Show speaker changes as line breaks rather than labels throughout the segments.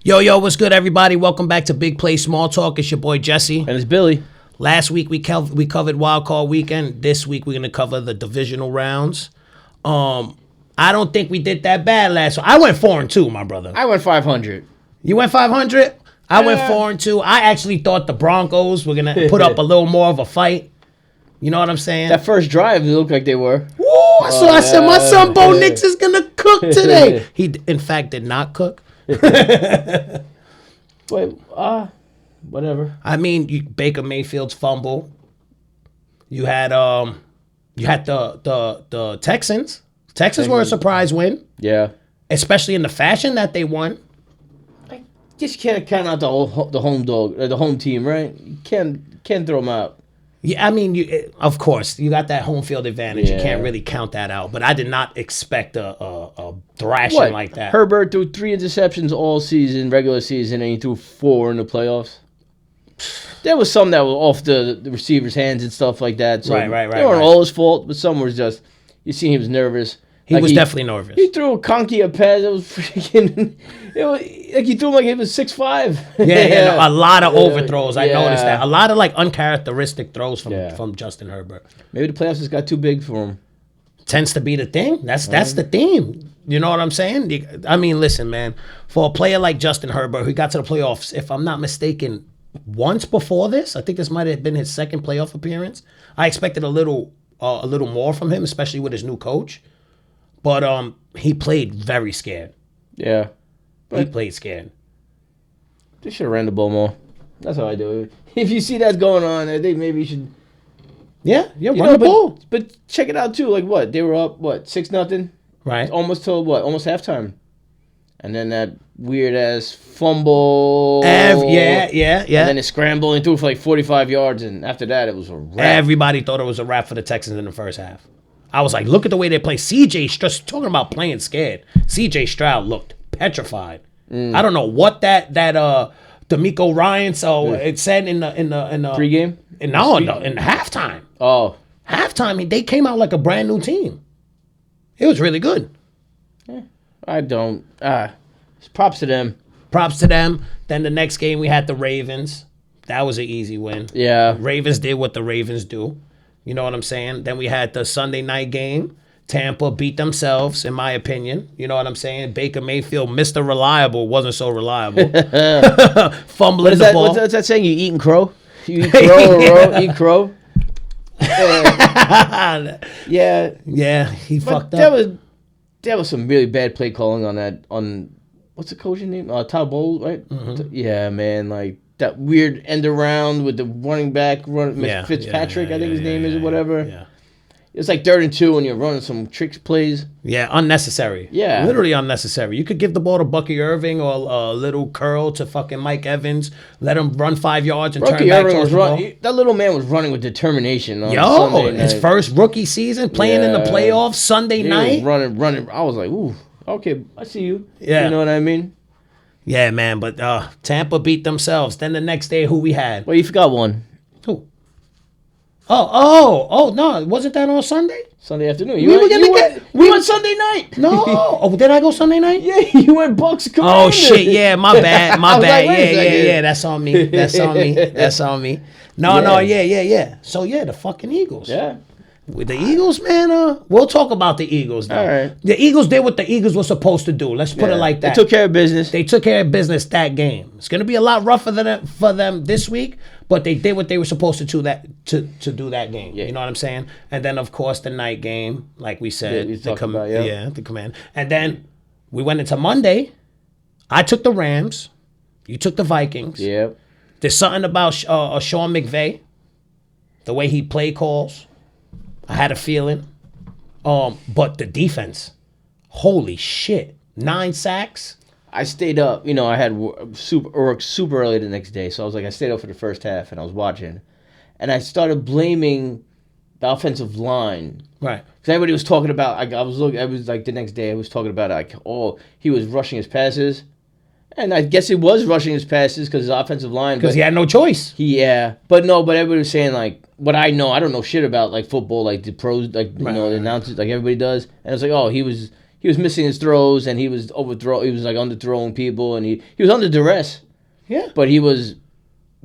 Yo, what's good, everybody? Welcome back to Big Play Small Talk. It's your boy Jesse.
And it's Billy.
Last week we covered Wildcard Weekend. This week we're gonna cover the divisional rounds. I don't think we did that bad last week. I went 4-2, my brother.
I went 500.
You went 500? I went 4-2. I actually thought the Broncos were gonna put up a little more of a fight. You know what I'm saying?
That first drive, it looked like they were.
Woo! I said my son Bo Nix is gonna cook today. He, in fact, did not cook.
Wait, whatever.
I mean, Baker Mayfield's fumble. You had the Texans. Texans were a surprise win,
Yeah.
especially in the fashion that they won.
I just can't count out the home dog, the home team, right? You can't throw them out.
Yeah, I mean, of course, you got that home field advantage. You
Yeah.
can't really count that out. But I did not expect a thrashing like that.
Herbert threw 3 interceptions all season, regular season, and he threw 4 in the playoffs. There was some that were off the receiver's hands and stuff like that. So
Right.
They weren't all his fault, but some was just, you see he was nervous.
He was definitely nervous.
He threw a conky a pass. It was freaking. It was like he threw him like he was 6'5".
Yeah, no, a lot of overthrows. I
Yeah.
noticed that. A lot of like uncharacteristic throws
Yeah.
from Justin Herbert.
Maybe the playoffs just got too big for him.
Tends to be the thing. That's the theme. You know what I'm saying? I mean, listen, man. For a player like Justin Herbert, who got to the playoffs, if I'm not mistaken, once before this, I think this might have been his second playoff appearance. I expected a little more from him, especially with his new coach. But he played very scared.
Yeah.
He played scared.
They should have ran the ball more. That's how I do it. If you see that's going on, I think maybe you should.
Yeah, run the ball.
But check it out too. Like what? They were up 6-0,
Right.
almost till almost halftime, and then that weird ass fumble.
Yeah.
And then they scrambled and threw for like 45 yards, and after that it was a wrap.
Everybody thought it was a wrap for the Texans in the first half. I was like, look at the way they play. just talking about playing scared. C.J. Stroud looked petrified. I don't know what that D'Amico Ryan. So it said in the
Pre-game?
in halftime.
Oh,
Halftime, they came out like a brand new team. It was really good.
I don't. Props to them.
Props to them. Then the next game we had the Ravens. That was an easy win.
Yeah.
Ravens did what the Ravens do. You know what I'm saying? Then we had the Sunday night game. Tampa beat themselves, in my opinion. You know what I'm saying? Baker Mayfield, Mr. Reliable, wasn't so reliable. Fumbling the ball.
What's that saying? You eating crow? You eat crow? Eat crow? Yeah.
Yeah, he fucked
That
up.
was some really bad play calling on that. What's the coach's name? Todd Bowles, right?
Mm-hmm.
Yeah, man. Like that weird end around with the running back, Fitzpatrick, I think his name is, or whatever.
Yeah.
It's like 3rd and 2 when you're running some tricks plays.
Yeah, unnecessary.
Yeah.
Literally unnecessary. You could give the ball to Bucky Irving or a little curl to fucking Mike Evans. Let him run 5 yards and turn back towards the ball.
That little man was running with determination. On
Yo,
Sunday
his
night.
first rookie season, playing in the playoffs Sunday
He
night.
was running. I was like, ooh, okay, I see you.
Yeah.
You know what I mean?
Yeah, man, but Tampa beat themselves. Then the next day, who we had?
Well, you forgot one.
Who? Oh, no, wasn't that on Sunday?
Sunday afternoon.
We
went Sunday night.
No. Oh, did I go Sunday night?
Yeah, you went Bucks Commanders.
Oh, shit, yeah, my bad.
I was like, wait a second.
Yeah, that's on me. That's on me. No, yeah. So, yeah, the fucking Eagles.
Yeah.
With the Eagles, man, we'll talk about the Eagles now.
All right.
The Eagles did what the Eagles were supposed to do. Let's put it like that.
They took care of business.
They took care of business that game. It's going to be a lot rougher for them this week, but they did what they were supposed to do that game.
Yeah.
You know what I'm saying? And then, of course, the night game, like we said.
the
command. And then we went into Monday. I took the Rams. You took the Vikings.
Yeah.
There's something about Sean McVay, the way he play calls. I had a feeling. But the defense, holy shit. 9 sacks.
I stayed up. You know, I had work super early the next day, so I was like, I stayed up for the first half, and I was watching, and I started blaming the offensive line.
Right.
Because everybody was talking about. I was like the next day. I was talking about like, he was rushing his passes, and I guess he was rushing his passes because his offensive line.
Because he had no choice.
But everybody was saying like, what I know, I don't know shit about like football, like the pros, like you know, the announcers, like everybody does, and it's like, he was he was missing his throws and he was like underthrowing people and he was under duress.
Yeah.
But he was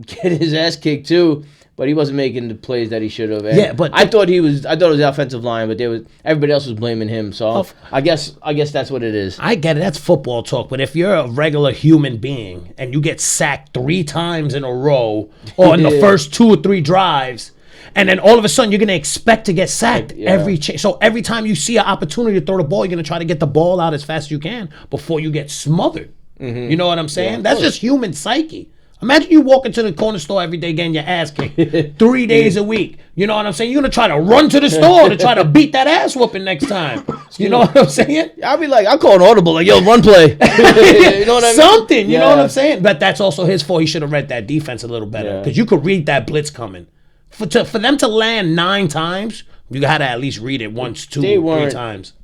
getting his ass kicked too. But he wasn't making the plays that he should have.
Yeah, but
I thought it was the offensive line, but everybody else was blaming him. So I guess that's what it is.
I get it. That's football talk. But if you're a regular human being and you get sacked 3 times in a row or in the first 2 or 3 drives, and then all of a sudden you're going to expect to get sacked so every time you see an opportunity to throw the ball, you're going to try to get the ball out as fast as you can before you get smothered. Mm-hmm. You know what I'm saying? Yeah, that's just human psyche. Imagine you walk into the corner store every day getting your ass kicked 3 days a week. You know what I'm saying? You're going to try to run to the store to try to beat that ass whooping next time. You know what I'm saying?
I'll be like, I'll call an audible, like, yo, run play. You know what I mean?
Something, you know what I'm saying? But that's also his fault. He should have read that defense a little better. Because you could read that blitz coming. For them to land 9 times, you had to at least read it once, 2, 3 times.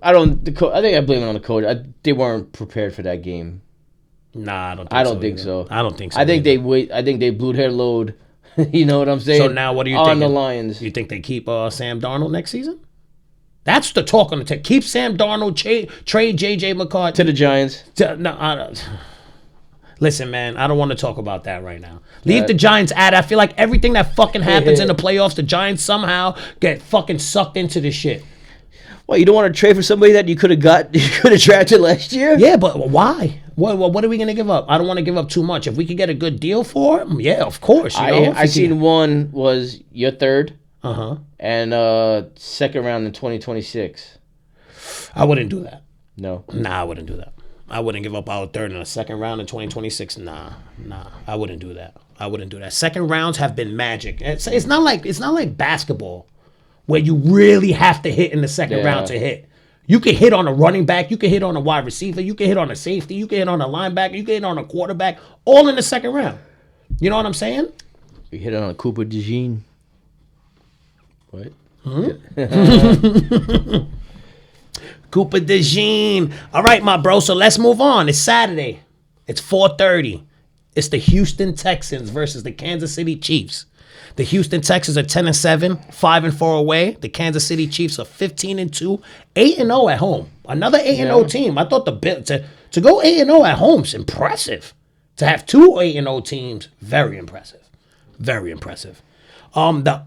I think I blame it on the coach. They weren't prepared for that game.
Nah, I don't think so.
I don't think so. I think they blew their load. You know what I'm saying?
So now what are you thinking?
On the Lions.
You think they keep Sam Darnold next season? That's the talk on the tech. Keep Sam Darnold, trade J.J. McCarthy.
To the Giants.
Listen, man, I don't want to talk about that right now. Leave the Giants at it. I feel like everything that fucking happens in the playoffs, the Giants somehow get fucking sucked into this shit.
Well, you don't want to trade for somebody that you could have drafted last year?
Yeah, but why? What are we going to give up? I don't want to give up too much. If we could get a good deal for him, yeah, of course.
I seen one was your third.
Uh-huh.
And second round in 2026.
I wouldn't do that.
No.
Nah, I wouldn't do that. I wouldn't give up our third and a second round in 2026. Nah. I wouldn't do that. Second rounds have been magic. It's not like basketball where you really have to hit in the second round to hit. You can hit on a running back, you can hit on a wide receiver, you can hit on a safety, you can hit on a linebacker, you can hit on a quarterback, all in the second round. You know what I'm saying?
You hit on a Cooper DeJean. What?
Cooper DeJean. All right, my bro. So let's move on. It's Saturday. It's 4:30. It's the Houston Texans versus the Kansas City Chiefs. The Houston Texans are 10-7, 5-4 away. The Kansas City Chiefs are 15-2, 8-0 at home. Another 8-0 team. I thought to go 8-0 at home is impressive. To have 2 8-0 teams, very impressive. Very impressive. The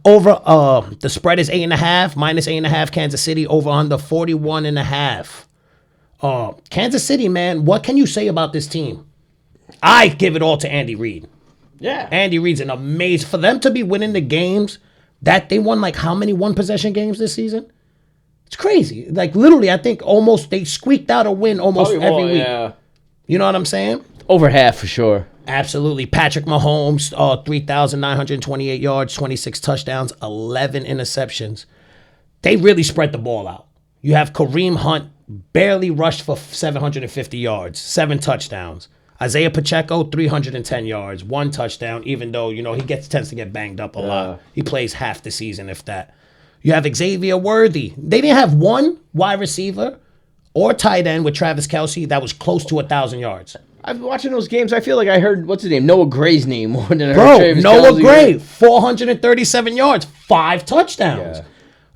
spread is 8.5, minus 8.5. Kansas City over under 41.5. Kansas City, man, what can you say about this team? I give it all to Andy Reid.
Yeah,
Andy Reid's an amazing. For them to be winning the games that they won, like how many 1-possession games this season? It's crazy. Like literally, I think almost they squeaked out a win almost every week. Yeah. You know what I'm saying?
Over half for sure.
Absolutely. Patrick Mahomes, 3,928 yards, 26 touchdowns, 11 interceptions. They really spread the ball out. You have Kareem Hunt barely rushed for 750 yards, 7 touchdowns. Isaiah Pacheco, 310 yards, 1 touchdown, even though, you know, he tends to get banged up a lot. He plays half the season, if that. You have Xavier Worthy. They didn't have one wide receiver or tight end with Travis Kelce that was close to 1,000 yards.
I've been watching those games. I feel like I heard, what's his name? Noah Gray's name more than I heard Travis
Noah
Kelce.
Gray, 437 yards, 5 touchdowns.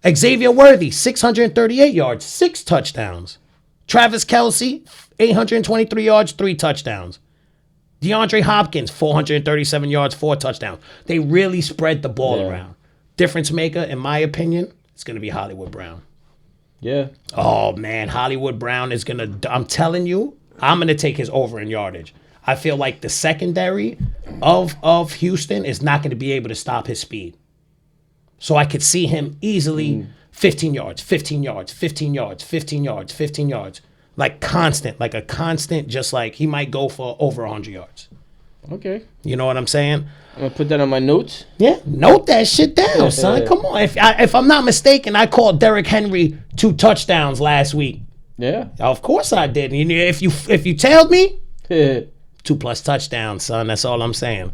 Yeah. Xavier Worthy, 638 yards, 6 touchdowns. Travis Kelce, 823 yards, 3 touchdowns. DeAndre Hopkins, 437 yards, 4 touchdowns. They really spread the ball around. Difference maker, in my opinion, it's going to be Hollywood Brown.
Yeah.
Oh, man, Hollywood Brown is going to, I'm telling you, I'm going to take his over in yardage. I feel like the secondary of Houston is not going to be able to stop his speed. So I could see him easily 15 yards, 15 yards, 15 yards, 15 yards, 15 yards. Like a constant, just like he might go for over 100 yards.
Okay.
You know what I'm saying?
I'm going to put that on my notes.
Yeah, note that shit down, son. Come on. If I'm not mistaken, I called Derrick Henry 2 touchdowns last week.
Yeah.
Of course I did. If you tailed me, 2+ touchdowns, son. That's all I'm saying.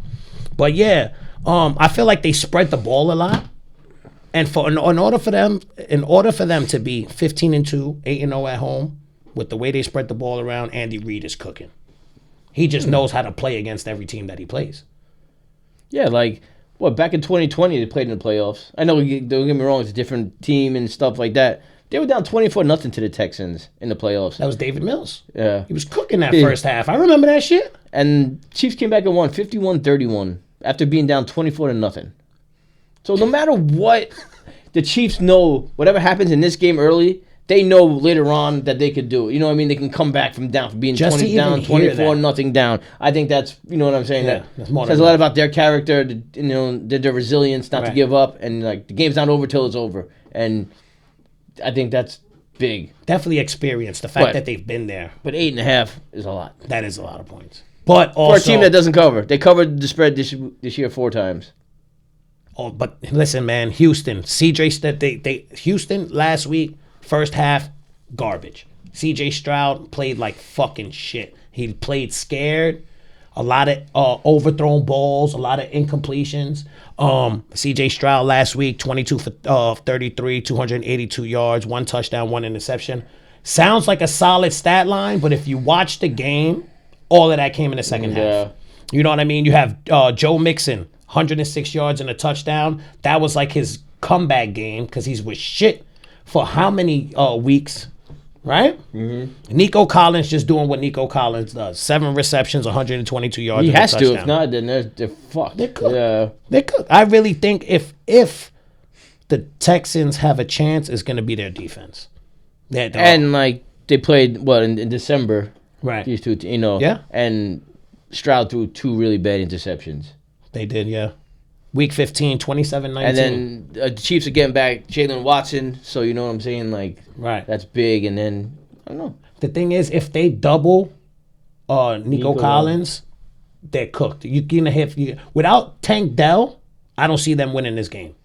But yeah, I feel like they spread the ball a lot. And in order for them to be 15-2, 8-0 at home, with the way they spread the ball around, Andy Reid is cooking. He just knows how to play against every team that he plays.
Yeah, like, back in 2020 they played in the playoffs. I know, don't get me wrong, it's a different team and stuff like that. They were down 24-0 to the Texans in the playoffs.
That was David Mills.
Yeah.
He was cooking that first half. I remember that shit.
And Chiefs came back and won 51-31 after being down 24-0. So no matter what, the Chiefs know whatever happens in this game early, they know later on that they could do it. You know what I mean? They can come back from being
Just
20 down, 24-0 down. I think that's, you know what I'm saying?
Yeah,
that
that's more
says
than
a lot about their character, their resilience not to give up, and like the game's not over till it's over. And I think that's big.
Definitely experience. The fact that they've been there.
But 8.5 is a lot.
That is a lot of points. But also,
for a team that doesn't cover. They covered the spread this year 4 times.
Oh, but listen, man, Houston. Houston last week, first half, garbage. CJ Stroud played like fucking shit. He played scared. A lot of overthrown balls, a lot of incompletions. CJ Stroud last week, 22 for 33, 282 yards, 1 touchdown, 1 interception. Sounds like a solid stat line, but if you watch the game, all of that came in the second half. You know what I mean? You have Joe Mixon, 106 yards and a touchdown. That was like his comeback game because he's with shit for how many weeks? Right? Mm-hmm. Nico Collins just doing what Nico Collins does. 7 receptions, 122 yards.
He has to. If not, then they're fucked.
They're cooked.
Yeah.
They're cooked. I really think if the Texans have a chance, it's going to be their defense.
And like they played in December.
Right.
These two, you know.
Yeah.
And Stroud threw 2 really bad interceptions.
They did, yeah. Week 15, 27-19.
And then the Chiefs are getting back Jalen Watson, so you know what I'm saying? Like,
right.
That's big. And then, I don't know.
The thing is, if they double Nico Collins, they're cooked. You're gonna without Tank Dell, I don't see them winning this game.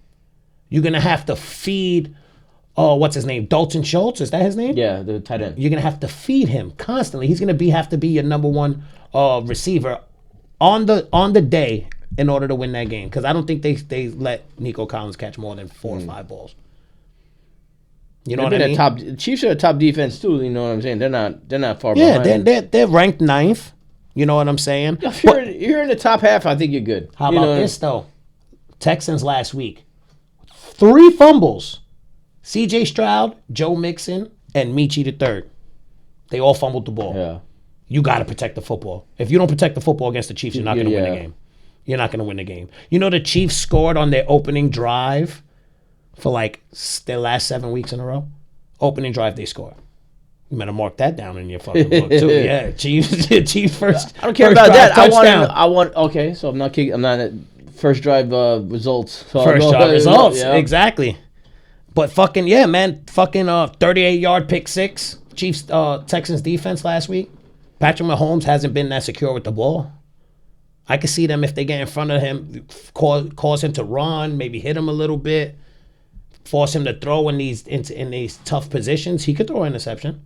You're going to have to feed, what's his name? Dalton Schultz? Is that his name?
Yeah, the tight end.
You're going to have to feed him constantly. He's going to have to be your number one receiver on the day in order to win that game, because I don't think they let Nico Collins catch more than 4 or 5 balls. You know what I mean?
Chiefs are a top defense too. You know what I'm saying? They're not far behind.
Yeah, they're ranked 9th. You know what I'm saying?
If you're in the top half, I think you're good.
How about this though? Texans last week, 3 fumbles. C.J. Stroud, Joe Mixon, and Michi III. They all fumbled the ball.
Yeah.
You got to protect the football. If you don't protect the football against the Chiefs, you're not going to win the game. You're not going to win the game. You know the Chiefs scored on their opening drive for like their last 7 weeks in a row? Opening drive, they scored. You better mark that down in your fucking book too. Yeah, Chiefs first.
I don't care about that. I want. Okay, so I'm not at first drive results. So
first drive results, yeah. Exactly. But fucking yeah, man. Fucking 38-yard pick 6. Chiefs Texans defense last week. Patrick Mahomes hasn't been that secure with the ball. I could see them if they get in front of him, cause him to run, maybe hit him a little bit, force him to throw in these tough positions. He could throw an interception.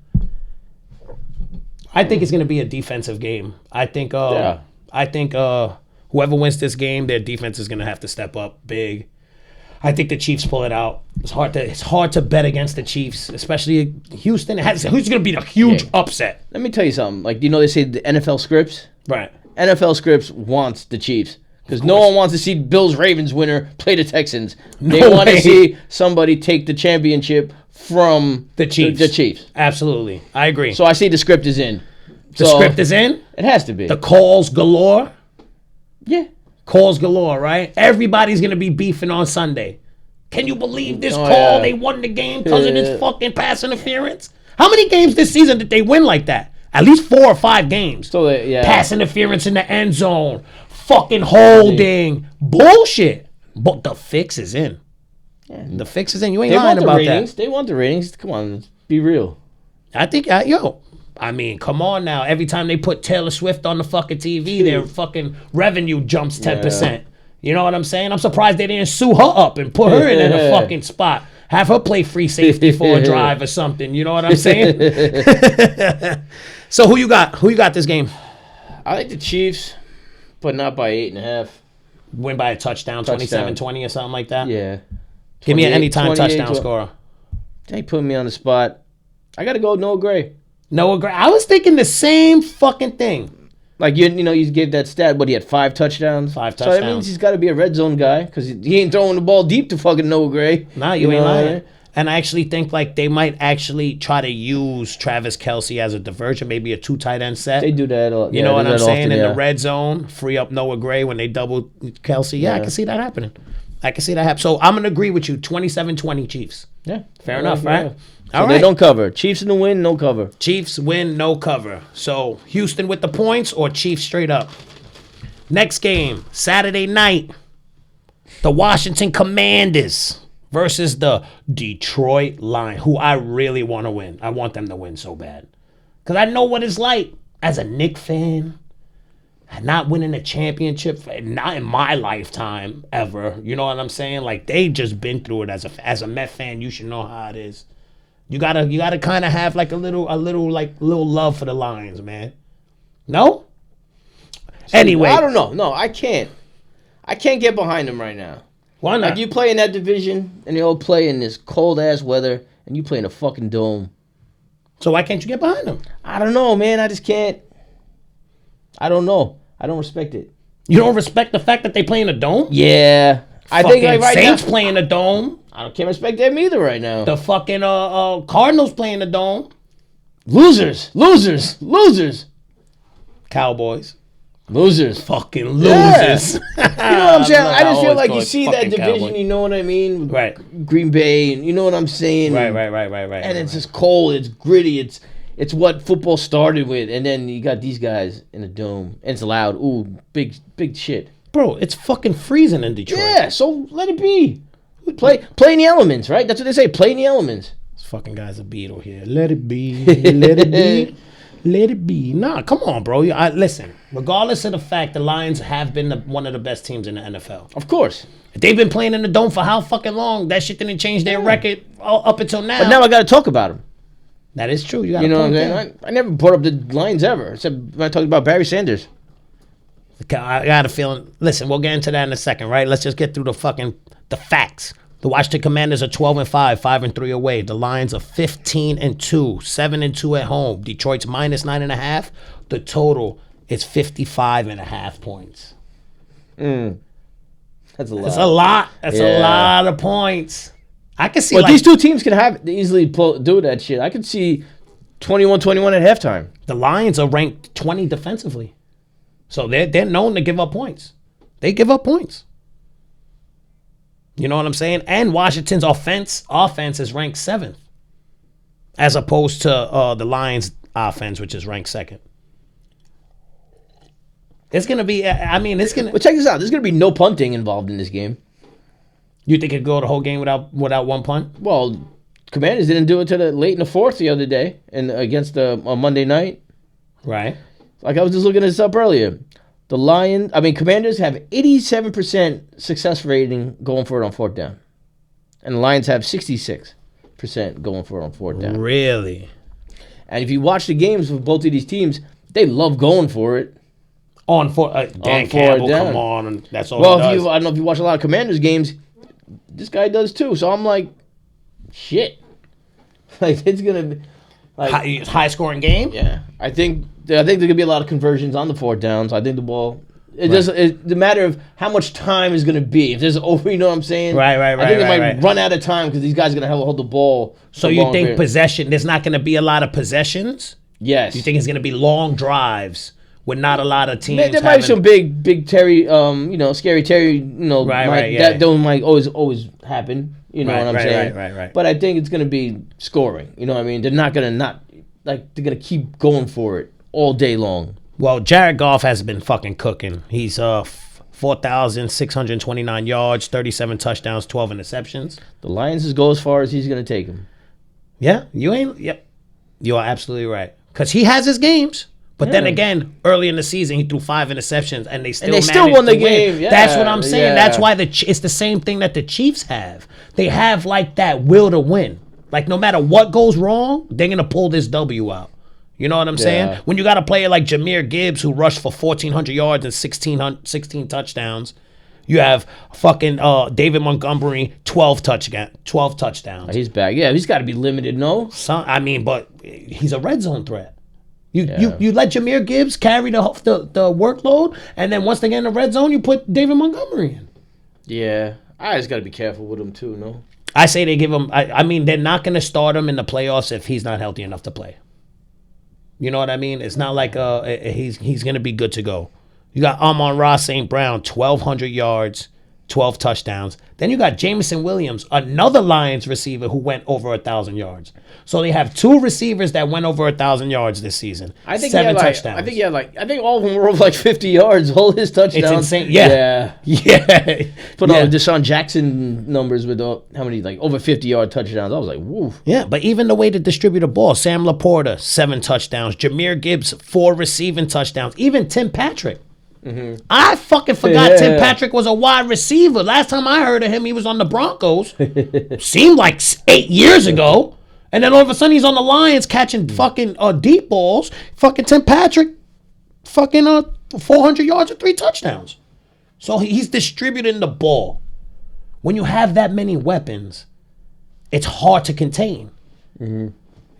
I think it's going to be a defensive game. I think whoever wins this game, their defense is going to have to step up big. I think the Chiefs pull it out. It's hard to bet against the Chiefs, especially Houston. Who's going to be the huge upset?
Let me tell you something. Like, you know, they say the NFL scripts?
Right.
NFL scripts wants the Chiefs. Because no one wants to see Bills-Ravens winner play the Texans. They want to see somebody take the championship from
the Chiefs.
The Chiefs.
Absolutely. I agree.
So I see the script is in.
The script is in?
It has to be.
The calls galore?
Yeah.
Calls galore, right? Everybody's going to be beefing on Sunday. Can you believe this call?
Yeah.
They won the game because of this fucking pass interference? How many games this season did they win like that? At least 4 or 5 games.
So
Pass interference in the end zone. Fucking holding. Bullshit. But the fix is in. Yeah. The fix is in. You ain't lying about that.
They want the ratings. Come on. Be real.
I think, I mean, come on now. Every time they put Taylor Swift on the fucking TV, their fucking revenue jumps 10%. Yeah. You know what I'm saying? I'm surprised they didn't sue her up and put her in a fucking spot. Have her play free safety for a drive or something. You know what I'm saying? So who you got? Who you got this game?
I like the Chiefs, but not by 8.5.
Win by a touchdown. 27-20 or something like that?
Yeah.
Give me an anytime touchdown scorer.
They put me on the spot. I got to go Noah Gray.
Noah Gray. I was thinking the same fucking thing.
Like, you gave that stat, but he had 5 touchdowns.
5 touchdowns.
So that means he's got to be a red zone guy because he ain't throwing the ball deep to fucking Noah Gray.
Nah, you ain't lying. And I actually think like they might actually try to use Travis Kelce as a diversion, maybe a 2 tight end set.
They do that.
You know what I'm saying? In the red zone, free up Noah Gray when they double Kelce. Yeah, I can see that happening. So I'm going to agree with you. 27-20 Chiefs.
Yeah.
Fair enough, right?
So they don't cover. Chiefs in the win, no cover.
Chiefs win, no cover. So Houston with the points or Chiefs straight up. Next game, Saturday night. The Washington Commanders versus the Detroit Lions, who I really want to win. I want them to win so bad. Because I know what it's like as a Knicks fan, not winning a championship, not in my lifetime ever. You know what I'm saying? Like, they just been through it. As a Met fan, you should know how it is. You gotta kind of have like a little love for the Lions, man. No?
So,
anyway.
I don't know. No, I can't. I can't get behind them right now.
Why not?
Like, you play in that division, and they all play in this cold-ass weather, and you play in a fucking dome.
So why can't you get behind them?
I don't know, man. I just can't. I don't know. I don't respect it.
You don't respect the fact that they play in a dome?
Yeah. I think like right
Saints
now,
play in a dome.
I can't respect them either right now.
The fucking Cardinals play in a dome.
Losers.
Cowboys.
Losers.
Fucking losers.
Yeah. You know what I'm saying? I just feel like you see that division,
Cowboys.
you know what I mean?
Right.
Green Bay, and you know what I'm saying?
Right.
And it's just cold, it's gritty, it's what football started with, and then you got these guys in a dome, and it's loud. Ooh, big shit.
Bro, it's fucking freezing in Detroit.
Yeah, so let it be. Play in the elements, right? That's what they say, play in the elements.
This fucking guy's a Beatle here. Let it be. Let it be. Let it be. Nah, come on, bro. Listen, regardless of the fact the Lions have been one of the best teams in the NFL.
Of course.
They've been playing in the dome for how fucking long? That shit didn't change their record up until now.
But now I got to talk about them.
That is true. You
know what I'm saying? I never brought up the Lions ever, except when I talked about Barry Sanders.
I got a feeling. Listen, we'll get into that in a second, right? Let's just get through the facts. The Washington Commanders are 12-5, 5-3 away. The Lions are 15-2, 7-2 at home. Detroit's -9.5. The total is 55.5 points.
That's a lot.
That's a lot. That's a lot of points. I can see.
But these two teams can easily do that shit. I could see 21-21 at halftime.
The Lions are ranked 20 defensively, so they're known to give up points. They give up points. You know what I'm saying? And Washington's offense is ranked 7th, as opposed to the Lions' offense, which is ranked 2nd. It's gonna be.
But check this out. There's gonna be no punting involved in this game.
You think it'd go the whole game without one punt?
Well, Commanders didn't do it till late in the fourth the other day, and against on Monday night.
Right.
Like I was just looking this up earlier. Commanders have 87% success rating going for it on 4th down. And the Lions have 66% going for it on 4th down.
Really?
And if you watch the games with both of these teams, they love going for it.
Dan Campbell, come on. That's all he does.
I don't know if you watch a lot of Commanders games, this guy does too. So I'm like, shit. Like, it's going to be... Like,
high scoring game?
Yeah. I think there's going to be a lot of conversions on the 4th downs. I think the ball... It's the matter of how much time is going to be. If there's over, you know what I'm saying?
Right.
I think they might run out of time because these guys are going to hold the ball.
So you think possession, there's not going to be a lot of possessions?
Yes.
You think it's going to be long drives with not a lot of teams?
There might be some big Terry, scary Terry, that don't might always happen. You know what I'm saying?
Right.
But I think it's going to be scoring. You know what I mean? They're not going to they're going to keep going for it all day long.
Well, Jared Goff has been fucking cooking. He's 4,629 yards, 37 touchdowns, 12 interceptions.
The Lions just go as far as he's going to take them.
Yeah, you are absolutely right. Because he has his games. But then again, early in the season, he threw 5 interceptions, and they still
won the game. Yeah,
that's what I'm saying. Yeah. That's why it's the same thing that the Chiefs have. They have like that will to win. Like no matter what goes wrong, they're gonna pull this W out. You know what I'm saying? When you got a player like Jahmyr Gibbs who rushed for 1,400 yards and 16 touchdowns, you have fucking David Montgomery 12 touchdowns.
He's back. Yeah, he's got to be limited. No,
but he's a red zone threat. You let Jahmyr Gibbs carry the workload, and then once they get in the red zone, you put David Montgomery in.
Yeah, I just got to be careful with him too. No.
I say they give him. I mean, they're not going to start him in the playoffs if he's not healthy enough to play. You know what I mean? It's not like he's going to be good to go. You got Amon-Ra St. Brown, 1,200 yards, 12 touchdowns. Then you got Jameson Williams, another Lions receiver who went over 1,000 yards. So they have 2 receivers that went over 1,000 yards this season.
I think
7 touchdowns.
I think all of them were over like 50 yards. All his touchdowns.
It's insane. Yeah.
Put on the Deshaun Jackson numbers with how many like over 50-yard touchdowns. I was like, woo.
Yeah, but even the way to distribute the ball, Sam Laporta, 7 touchdowns. Jameer Gibbs, 4 receiving touchdowns. Even Tim Patrick. Mm-hmm. I fucking forgot Tim Patrick was a wide receiver. Last time I heard of him, he was on the Broncos. Seemed like 8 years ago. And then all of a sudden, he's on the Lions catching fucking deep balls. Fucking Tim Patrick, fucking 400 yards and 3 touchdowns. So he's distributing the ball. When you have that many weapons, it's hard to contain. Mm-hmm.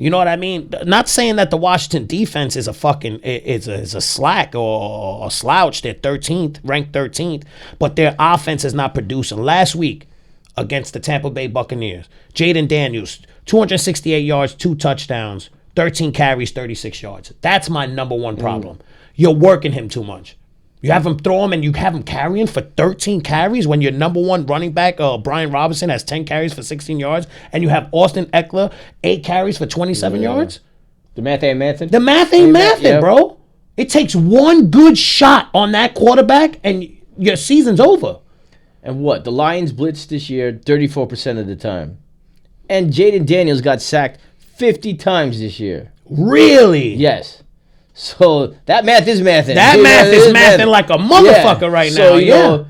You know what I mean? Not saying that the Washington defense is a fucking is a slack or a slouch. They're 13th, ranked 13th, but their offense is not producing. Last week against the Tampa Bay Buccaneers, Jaden Daniels, 268 yards, 2 touchdowns, 13 carries, 36 yards. That's my number one problem. You're working him too much. You have him throw him and you have him carrying for 13 carries when your number one running back, Brian Robinson, has 10 carries for 16 yards, and you have Austin Eckler, 8 carries for 27 yards.
The math ain't mathing.
The math ain't mathing, bro. It takes one good shot on that quarterback and your season's over.
And what? The Lions blitzed this year 34% of the time. And Jaden Daniels got sacked 50 times this year.
Really?
Yes. So that math is mathing.
That math is mathing like a motherfucker right now.
So, you know,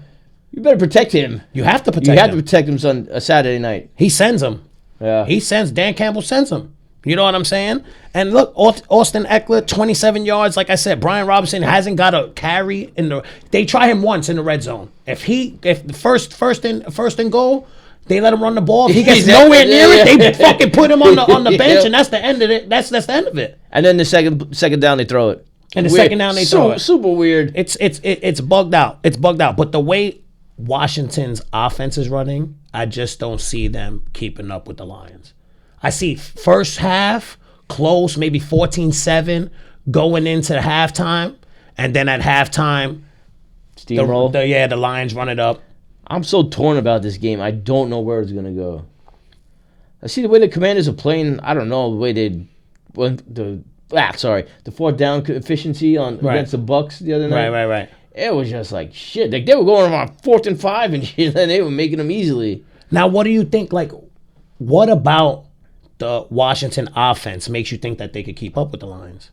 you better protect him.
You have to protect him.
You have to protect him on a Saturday night.
He sends him.
Yeah.
Dan Campbell sends him. You know what I'm saying? And look, Austin Eckler, 27 yards. Like I said, Brian Robinson hasn't got a carry in the. They try him once in the red zone. If the first and goal, they let him run the ball. If he gets nowhere near it, they fucking put him on the bench, and that's the end of it. That's the end of it.
And then the second down, they throw it.
And the second down, they throw it.
Super weird.
It's bugged out. It's bugged out. But the way Washington's offense is running, I just don't see them keeping up with the Lions. I see first half close, maybe 14-7 going into halftime, and then at halftime,
steamroll.
The Lions run it up.
I'm so torn about this game. I don't know where it's gonna go. I see the way the Commanders are playing. I don't know the way the 4th down efficiency against the Bucs the other night.
Right.
It was just like shit. Like they were going on 4th and 5 and shit, and they were making them easily.
Now, what do you think? Like, what about the Washington offense makes you think that they could keep up with the Lions?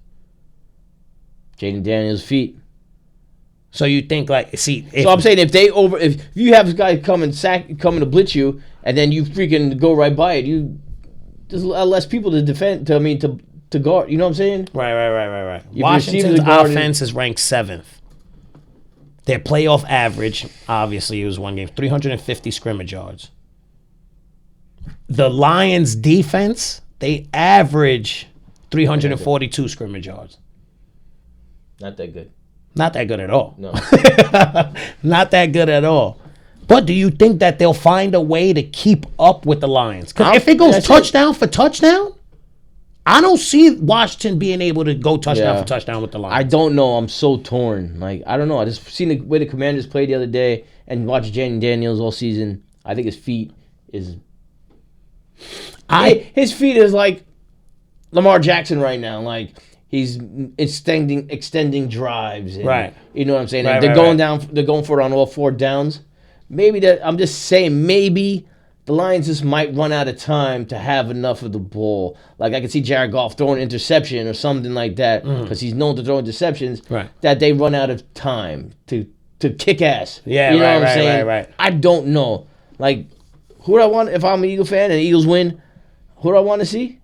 Jaden Daniels' feet.
So you think
so I'm saying if you have this guy coming to blitz you, and then you freaking go right by it, there's less people to defend. To guard. You know what I'm saying?
Right. Washington's offense is ranked 7th. Their playoff average, obviously, it was one game, 350 scrimmage yards. The Lions' defense, they average 342 scrimmage yards.
Not that good.
Not that good at all.
No.
Not that good at all. But do you think that they'll find a way to keep up with the Lions? Because if it goes touchdown for touchdown, I don't see Washington being able to go touchdown for touchdown with the Lions.
I don't know. I'm so torn. Like, I don't know. I just seen the way the Commanders played the other day and watched Jaden Daniels all season. I think his feet is... his feet is like Lamar Jackson right now. Like, he's extending drives. And,
right.
You know what I'm saying?
Right,
they're going for it on all 4 downs. I'm just saying maybe the Lions just might run out of time to have enough of the ball. Like, I could see Jared Goff throwing an interception or something like that because he's known to throw interceptions.
Right.
That they run out of time to kick ass.
Yeah,
you know what I'm saying?
Right.
I don't know. Like, who do I want if I'm an Eagle fan and the Eagles win? Who do I want to see?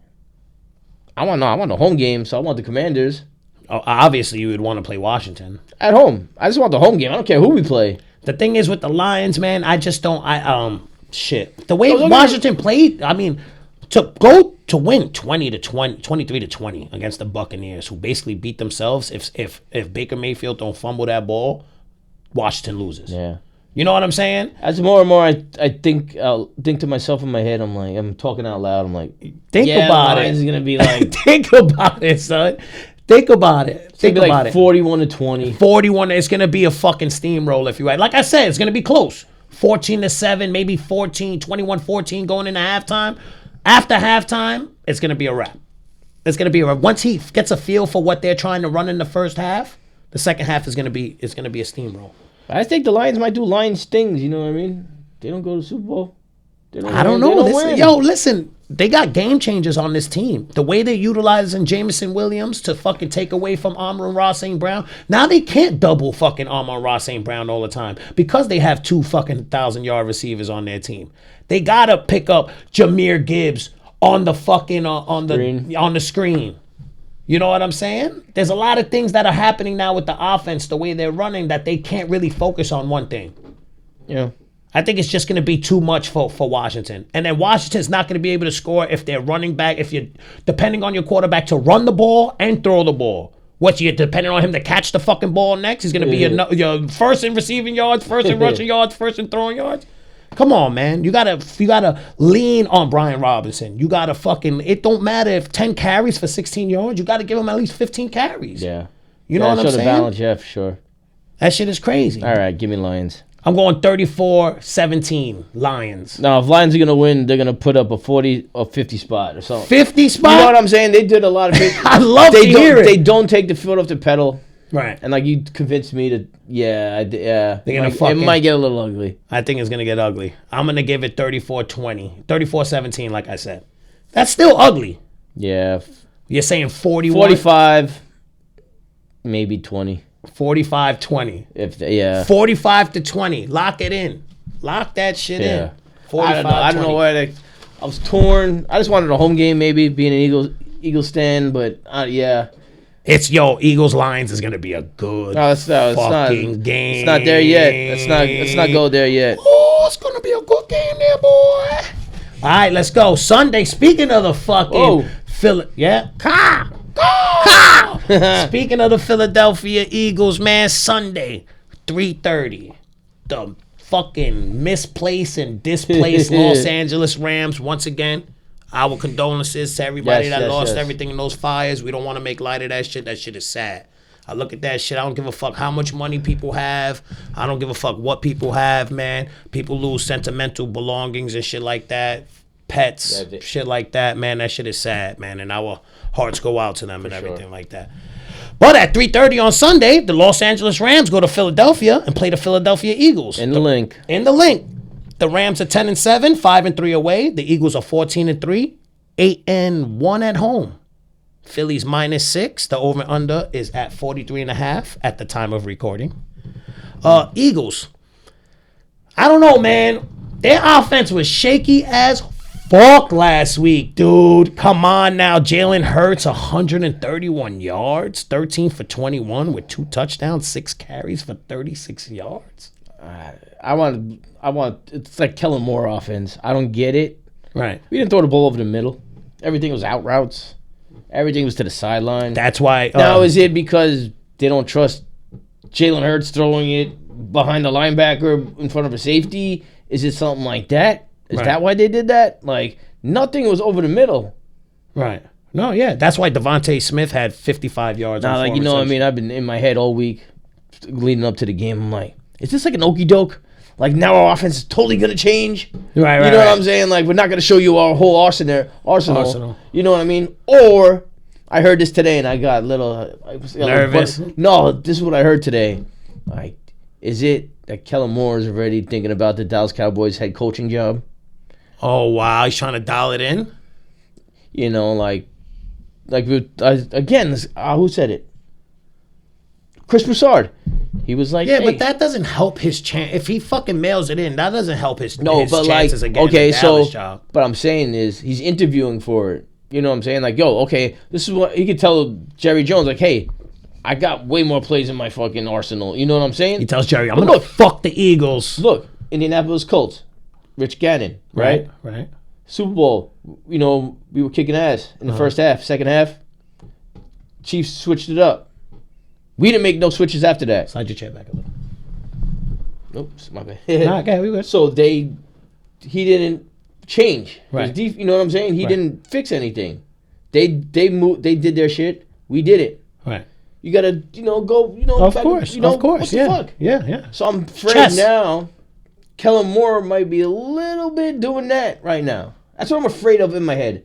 I want a home game, so I want the Commanders.
Oh, obviously, you would want to play Washington.
At home. I just want the home game. I don't care who we play.
The thing is with the Lions, man, I just don't... Shit. The way Washington played, I mean, to win 23-20 against the Buccaneers, who basically beat themselves. If Baker Mayfield don't fumble that ball, Washington loses.
Yeah.
You know what I'm saying?
As more and more I think to myself in my head, I'm talking out loud. I'm like,
Think about
the Lions
it.
is gonna be like
Think about it, son. Think about it. Think
like
about it.
41-20.
41. It's gonna be a fucking steamroll if you right. Like I said, it's gonna be close. 14-7, maybe 14, 21-14 going into halftime. After halftime, it's gonna be a wrap. It's gonna be a wrap. Once he gets a feel for what they're trying to run in the first half, the second half is gonna be a steamroll.
I think the Lions might do Lions things. You know what I mean? They don't go to the Super Bowl.
I don't know. Listen, they got game changers on this team. The way they're utilizing Jameson Williams to fucking take away from Amon-Ra St. Brown. Now they can't double fucking Amon-Ra St. Brown all the time because they have 2 fucking 1,000-yard receivers on their team. They gotta pick up Jahmyr Gibbs on the fucking on the screen. You know what I'm saying? There's a lot of things that are happening now with the offense, the way they're running, that they can't really focus on one thing.
Yeah.
I think it's just going to be too much for Washington. And then Washington's not going to be able to score if they're running back, if you're depending on your quarterback to run the ball and throw the ball. What, you're depending on him to catch the fucking ball next? He's going to be your first in receiving yards, first in rushing yards, first in throwing yards? Come on, man. You gotta lean on Brian Robinson. You gotta it don't matter if 10 carries for 16 yards. You gotta give him at least 15 carries.
Yeah.
You know what I'm saying?
Balance, yeah, for sure.
That shit is crazy.
All right, give me Lions.
I'm going 34-17 Lions.
Now, if Lions are going to win, they're going to put up a 40 or 50 spot or something.
50 spot?
You know what I'm saying? They did a lot of
I love to hear it.
They don't take the foot off the pedal.
Right.
And like you convinced me to, yeah.
They're gonna
it might get a little ugly.
I think it's going to get ugly. I'm going to give it 34-20. 34-17, like I said. That's still ugly.
Yeah.
You're saying 41?
45, maybe 20.
45-20. 45-20. Lock it in. Lock that shit in. 45,
I don't know where I was torn. I just wanted a home game, maybe being an Eagles stand, but yeah.
It's Eagles Lions is gonna be a good fucking game.
It's not there yet. Let's not go there yet.
Oh, it's gonna be a good game there, boy. All right, let's go. Sunday. Speaking of the fucking Speaking of the Philadelphia Eagles, man, Sunday, 3:30. The fucking misplaced and displaced Los Angeles Rams once again. Our condolences to everybody that lost everything in those fires. We don't want to make light of that shit. That shit is sad. I look at that shit. I don't give a fuck how much money people have. I don't give a fuck what people have, man. People lose sentimental belongings and shit like that. Pets, shit like that, man. That shit is sad, man. And our hearts go out to them and everything like that. But at 3:30 on Sunday, the Los Angeles Rams go to Philadelphia and play the Philadelphia Eagles.
In the link.
The Rams are 10-7, 5-3 away. The Eagles are 14-3, 8-1 at home. Philly's -6. The over/under is at 43.5 at the time of recording. Eagles. I don't know, man. Their offense was shaky as fuck last week, dude. Come on now. Jalen Hurts, 131 yards, 13 for 21 with 2 touchdowns, 6 carries for 36 yards.
I want. It's like Kellen Moore offense. I don't get it.
Right.
We didn't throw the ball over the middle. Everything was out routes. Everything was to the sideline.
That's why.
Now, is it because they don't trust Jalen Hurts throwing it behind the linebacker in front of a safety? Is it something like that? Is that why they did that? Like, nothing was over the middle.
Right. No, yeah. That's why Devontae Smith had 55 yards.
Now, like, you know what I mean? I've been in my head all week leading up to the game. I'm like, is this like an okie doke? Like, now our offense is totally going to change?
Right.
You know what I'm saying? Like, we're not going to show you our whole arsenal. You know what I mean? Or, I heard this today and I got a little...
nervous?
No, this is what I heard today. Like, is it that Kellen Moore is already thinking about the Dallas Cowboys head coaching job?
Oh, wow. He's trying to dial it in?
You know, again, who said it? Chris Broussard. He was like,
yeah,
hey.
But that doesn't help his chance. If he fucking mails it in, that doesn't help his chances again.
Okay, so, but I'm saying is he's interviewing for it. You know what I'm saying? Like, this is what he could tell Jerry Jones, like, hey, I got way more plays in my fucking arsenal. You know what I'm saying?
He tells Jerry, I'm going to fuck the Eagles.
Look, Indianapolis Colts, Rich Gannon, right?
Right.
Super Bowl, we were kicking ass in the first half. Second half, Chiefs switched it up. We didn't make no switches after that.
Slide your chair back a little.
Oops, my bad.
Nah, okay, we good.
So he didn't change.
Right.
You know what I'm saying? He
Right.
didn't fix anything. They moved. They did their shit. We did it.
Right.
You gotta, go.
Of
back,
course.
What the
yeah.
fuck?
Yeah.
So I'm afraid
Chess.
now. Kellen Moore might be a little bit doing that right now. That's what I'm afraid of in my head.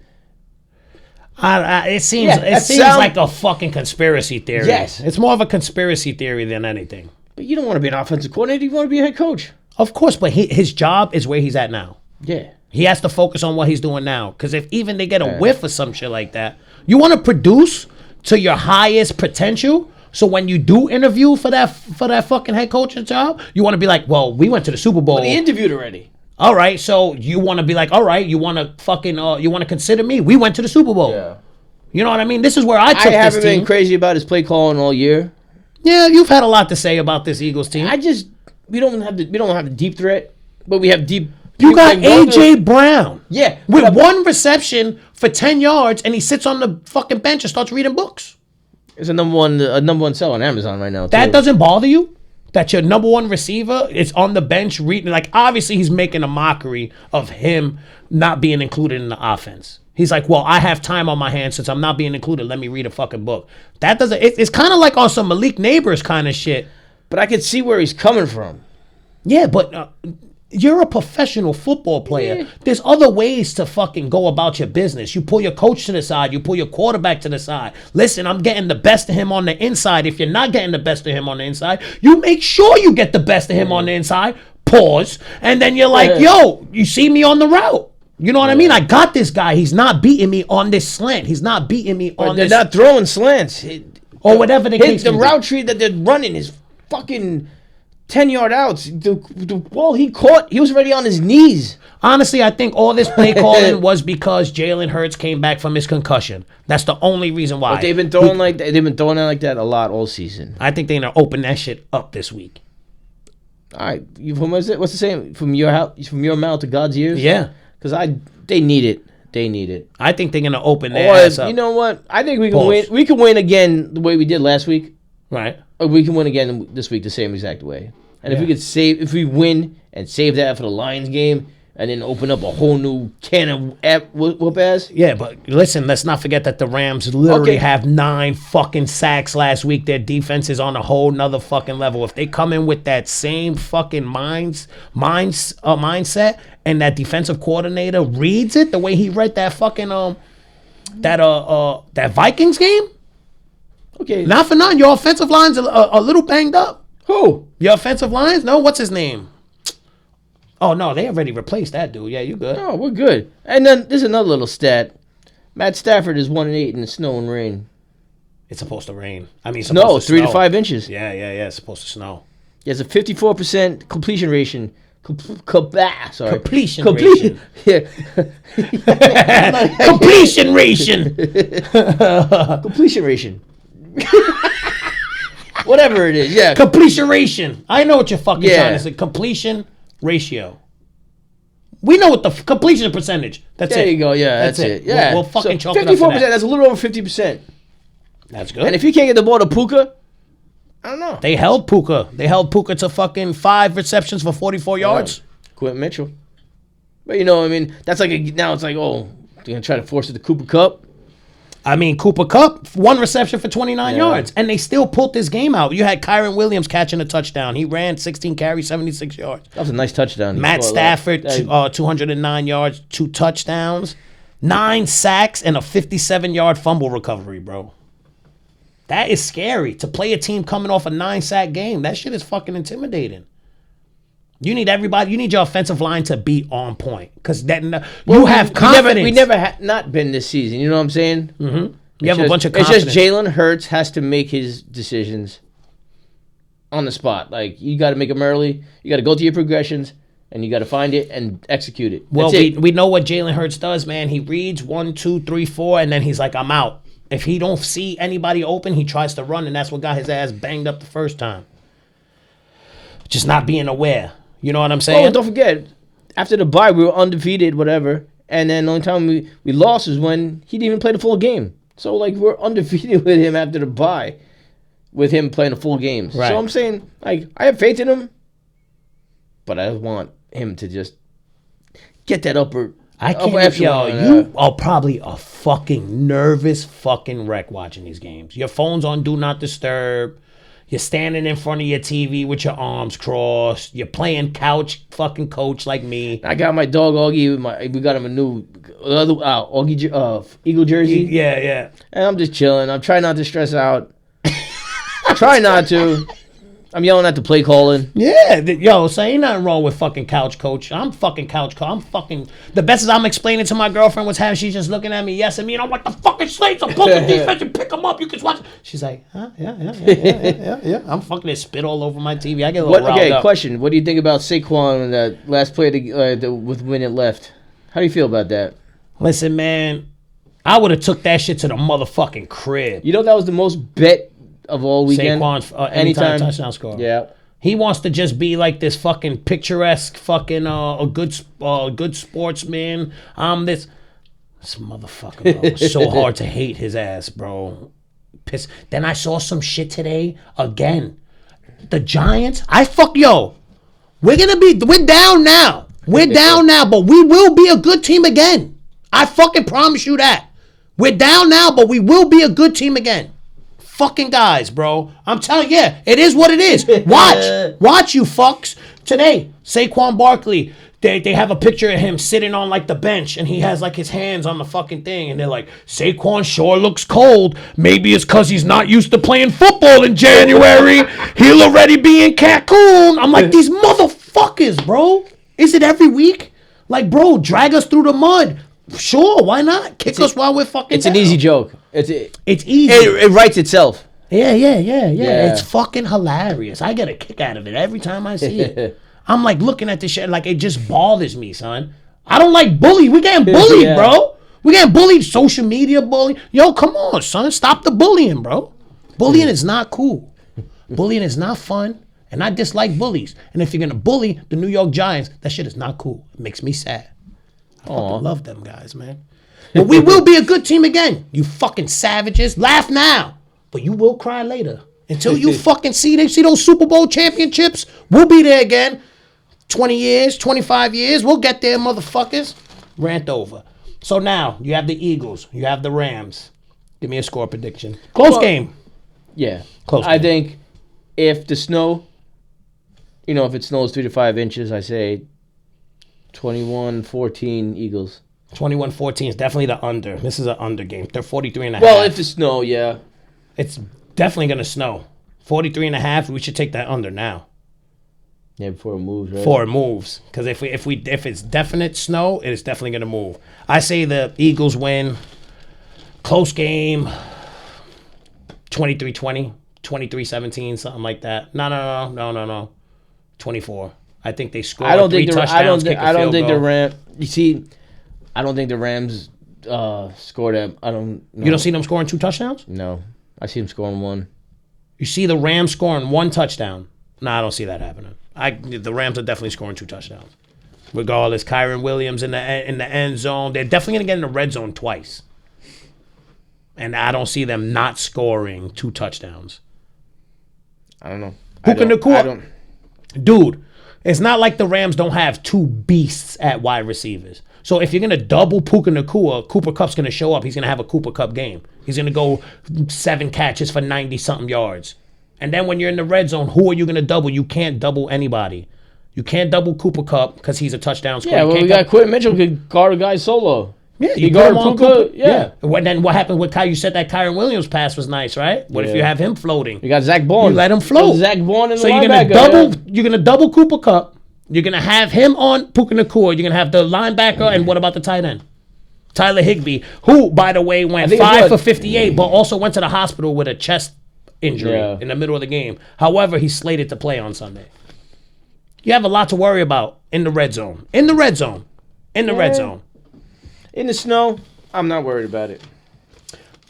It seems like a fucking conspiracy theory.
Yes.
It's more of a conspiracy theory than anything.
But you don't want to be an offensive coordinator. You want to be a head coach.
Of course, but his job is where he's at now.
Yeah.
He has to focus on what he's doing now. Because if even they get a whiff or some shit like that, you want to produce to your highest potential. So when you do interview for that fucking head coaching job, you want to be like, well, we went to the Super Bowl.
But he interviewed already.
All right, so you want to be like, all right, you want to fucking, you want to consider me? We went to the Super Bowl.
Yeah.
You know what I mean? This is where I took this team.
I haven't been crazy about his play calling all year.
Yeah, you've had a lot to say about this Eagles team.
We don't have the deep threat, but we have deep.
You got AJ Brown.
Yeah,
with one reception for 10 yards, and he sits on the fucking bench and starts reading books.
It's a number one seller on Amazon right now.
That doesn't bother you? That your number one receiver is on the bench reading? Like, obviously, he's making a mockery of him not being included in the offense. He's like, well, I have time on my hands since I'm not being included. Let me read a fucking book. That doesn't. It's kind of like on some Malik Neighbors kind of shit.
But I can see where he's coming from.
Yeah, but you're a professional football player.
Yeah.
There's other ways to fucking go about your business. You pull your coach to the side. You pull your quarterback to the side. Listen, I'm getting the best of him on the inside. If you're not getting the best of him on the inside, you make sure you get the best of him on the inside. Pause. And then you're like, yo, you see me on the route. You know what I mean? I got this guy. He's not beating me on this slant. He's not beating me on this.
They're not throwing slants.
Or whatever the case
The
may be.
route tree that they're running is fucking 10-yard outs. The ball he caught, he was already on his knees.
Honestly, I think all this play calling was because Jalen Hurts came back from his concussion. That's the only reason why.
But they've been throwing like that. They've been throwing it like that a lot all season.
I think they're gonna open that shit up this week.
All right, what's the saying? From your mouth to God's ears.
Yeah,
because they need it. They need it.
I think they're gonna open their ass up.
You know what? I think we can win. We can win again the way we did last week.
Right.
Or we can win again this week the same exact way. And if we win and save that for the Lions game, and then open up a whole new can of whoop ass.
Yeah, but listen, let's not forget that the Rams literally have 9 fucking sacks last week. Their defense is on a whole nother fucking level. If they come in with that same fucking mindset, and that defensive coordinator reads it the way he read that fucking that Vikings game.
Okay.
Not for nothing, your offensive line's a little banged up.
Who?
Your offensive lines? No, what's his name? Oh, no, they already replaced that dude. Yeah, you good.
Oh, we're good. And then there's another little stat. Matt Stafford is 1-8 in the snow and rain.
It's supposed to rain. I mean,
no, 3 to 5 inches.
Yeah, it's supposed to snow.
He has a 54% completion ration.
Completion ration.
Yeah.
Completion ration.
Completion ration. Whatever it is, yeah.
Completion ration. I know what you're fucking trying to say. Completion ratio. We know what the completion percentage. That's it.
There you go. Yeah, that's it. Yeah,
we'll fucking chalk it up
54%. That's a little over 50%.
That's good.
And if he can't get the ball to Puka, I don't know.
They held Puka. To fucking 5 receptions for 44 yards.
Quentin Mitchell. But you know, I mean, that's like now it's like, oh, they're gonna try to force it to Cooper Kupp.
I mean, Cooper Kupp, 1 reception for 29 yards, and they still pulled this game out. You had Kyron Williams catching a touchdown. He ran 16 carries, 76 yards.
That was a nice touchdown.
Matt Stafford, 209 yards, 2 touchdowns, 9 sacks, and a 57-yard fumble recovery, bro. That is scary. To play a team coming off a 9-sack game, that shit is fucking intimidating. You need everybody. You need your offensive line to be on point because you have confidence.
We never not been this season. You know what I'm saying?
Mm-hmm. You have a bunch of confidence.
It's just Jalen Hurts has to make his decisions on the spot. Like, you got to make them early. You got to go to your progressions, and you got to find it and execute it.
Well, we know what Jalen Hurts does, man. He reads 1, 2, 3, 4, and then he's like, I'm out. If he don't see anybody open, he tries to run, and that's what got his ass banged up the first time. Just not being aware. You know what I'm saying?
Oh, don't forget, after the bye, we were undefeated, whatever. And then the only time we lost is when he didn't even play the full game. So, like, we're undefeated with him after the bye, with him playing the full games.
Right.
So I'm saying, like, I have faith in him. but I want him to just get that upper.
I
upper
can't.
echelon,
You are probably a fucking nervous fucking wreck watching these games. Your phone's on Do Not Disturb. You're standing in front of your TV with your arms crossed. You're playing couch fucking coach like me.
I got my dog Augie. We got him a new Augie Eagle jersey.
Yeah.
And I'm just chilling. I'm trying not to stress out. Try not to. I'm yelling at the play calling.
Yeah, so ain't nothing wrong with fucking couch coach. I'm fucking couch coach. I'm fucking. The best is I'm explaining to my girlfriend what's happening. She's just looking at me, yes, and me, and I'm like, the fucking slates are pulling defense and pick them up. You can watch. She's like, huh? Yeah. I'm fucking it spit all over my TV. I get a little riled up.
Question. What do you think about Saquon and that last play with minute left? How do you feel about that?
Listen, man, I would have took that shit to the motherfucking crib.
You know that was the most bet of all weekend.
Saquon's anytime touchdown score.
Yeah.
He wants to just be like this fucking picturesque fucking a good sportsman. This motherfucker, bro. It's so hard to hate his ass, bro. Piss. Then I saw some shit today again. The Giants. We're down now. We're down now, but we will be a good team again. I fucking promise you that. We're down now, but we will be a good team again. Fucking guys, bro. I'm telling you, it is what it is. Watch, you fucks. Today, Saquon Barkley, they have a picture of him sitting on like the bench, and he has like his hands on the fucking thing, and they're like, Saquon sure looks cold. Maybe it's because he's not used to playing football in January. He'll already be in Cancun. I'm like, these motherfuckers, bro. Is it every week? Like, bro, drag us through the mud. Sure, why not? Kick us while we're fucking
It's
down.
an easy joke. It's
easy.
It writes itself.
Yeah. It's fucking hilarious. I get a kick out of it every time I see it. I'm like looking at this shit like it just bothers me, son. I don't like bully. We getting bullied, bro. We getting bullied. Social media bully. Yo, come on, son. Stop the bullying, bro. Bullying is not cool. Bullying is not fun. And I dislike bullies. And if you're going to bully the New York Giants, that shit is not cool. It makes me sad. I fucking love them guys, man. But we will be a good team again. You fucking savages. Laugh now. But you will cry later. Until you fucking see those Super Bowl championships, we'll be there again. 20 years, 25 years. We'll get there, motherfuckers. Rant over. So now, you have the Eagles. You have the Rams. Give me a score prediction. Close game.
Yeah.
Close game.
I think if the snow, if it snows 3 to 5 inches, I say 21-14 Eagles.
21-14 is definitely the under. This is an under game. They're 43.5.
Well, if the snow, yeah.
It's definitely going to snow. 43.5, we should take that under now.
Yeah, before it moves, right?
Before it moves. Because if it's definite snow, it is definitely going to move. I say the Eagles win. Close game. 23-20. 23-17, something like that. No. 24. I think they scored three touchdowns. I don't think the
Rams. You see, I don't think the Rams scored them. I don't know.
You don't see them scoring 2 touchdowns?
No. I see them scoring 1.
You see the Rams scoring 1 touchdown? No, I don't see that happening. The Rams are definitely scoring 2 touchdowns. Regardless, Kyron Williams in the end zone. They're definitely going to get in the red zone twice. And I don't see them not scoring 2 touchdowns.
I don't know.
Puka Nacua. Dude, it's not like the Rams don't have 2 beasts at wide receivers. So if you're going to double Puka Nacua, Cooper Kupp's going to show up. He's going to have a Cooper Kupp game. He's going to go 7 catches for 90-something yards. And then when you're in the red zone, who are you going to double? You can't double anybody. You can't double Cooper Kupp because he's a touchdown scorer.
Yeah, well, we got Quentin Mitchell could guard a guy solo.
Yeah,
you guard Puka. Yeah.
Then what happened with Kai? You said that Kyron Williams pass was nice, right? What if you have him floating?
You got Zach Bourne.
You let him float.
Zach Bourne and
so you're gonna double Cooper Kupp. You're gonna have him on Puka Nacua. You're gonna have the linebacker, and what about the tight end? Tyler Higbee, who, by the way, went 5 for 58, but also went to the hospital with a chest injury in the middle of the game. However, he's slated to play on Sunday. You have a lot to worry about in the red zone. In the red zone. In
the snow, I'm not worried about it.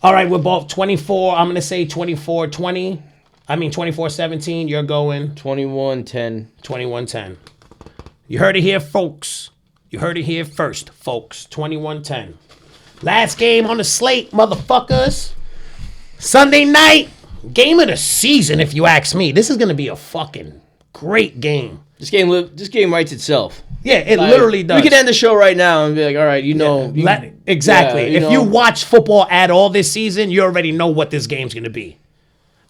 All right, we're both 24. I'm going to say 24-20. I mean 24-17. You're going
21-10.
21-10. You heard it here, folks. You heard it here first, folks. 21-10. Last game on the slate, motherfuckers. Sunday night. Game of the season, if you ask me. This is going to be a fucking great game.
This game writes itself.
Yeah, it literally does.
We could end the show right now and be like, all right,
exactly. If you watch football at all this season, you already know what this game's going to be.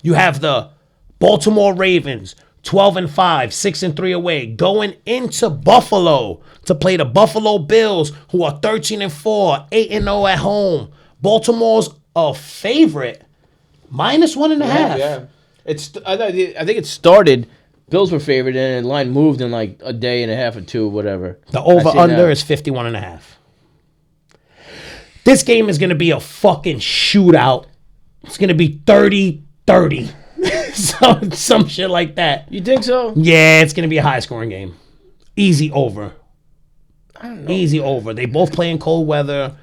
You have the Baltimore Ravens, 12-5, 6-3 away, going into Buffalo to play the Buffalo Bills, who are 13-4, 8-0 at home. Baltimore's a favorite, -1.5.
Yeah. I think it started. Bills were favored, and the line moved in like a day and a half or two, whatever.
The over-under is 51.5. This game is going to be a fucking shootout. It's going to be 30-30. some shit like that.
You think so?
Yeah, it's going to be a high-scoring game. Easy over.
I don't know.
Easy over. They both play in cold weather.